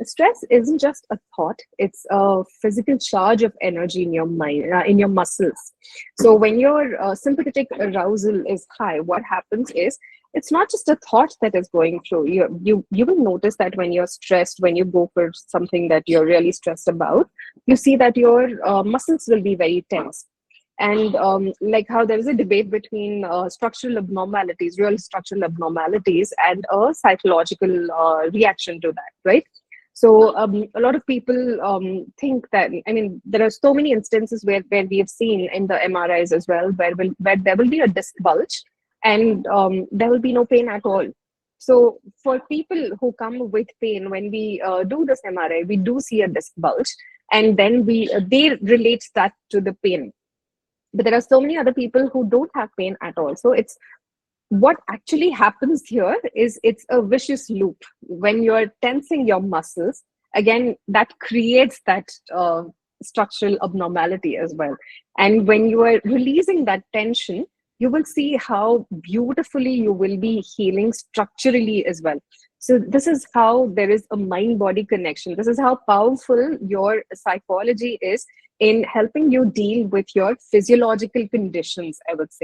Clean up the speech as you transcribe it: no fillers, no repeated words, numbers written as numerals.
Stress isn't just a thought, it's a physical charge of energy in your mind, in your muscles. So when your sympathetic arousal is high, what happens is it's not just a thought that is going through you will notice that when you're stressed, when you go for something that you're really stressed about, you see that your muscles will be very tense. And like how there is a debate between structural abnormalities, real structural abnormalities, and a psychological reaction to that, right? So a lot of people think that, I mean, there are so many instances where we have seen in the MRIs as well, where there will be a disc bulge and there will be no pain at all. So for people who come with pain, when we do this MRI, we do see a disc bulge, and then they relate that to the pain. But there are so many other people who don't have pain at all. So it's what actually happens here is it's a vicious loop. When you're tensing your muscles, again, that creates that structural abnormality as well. And when you are releasing that tension, you will see how beautifully you will be healing structurally as well. So this is how there is a mind body connection. This is how powerful your psychology is in helping you deal with your physiological conditions, I would say.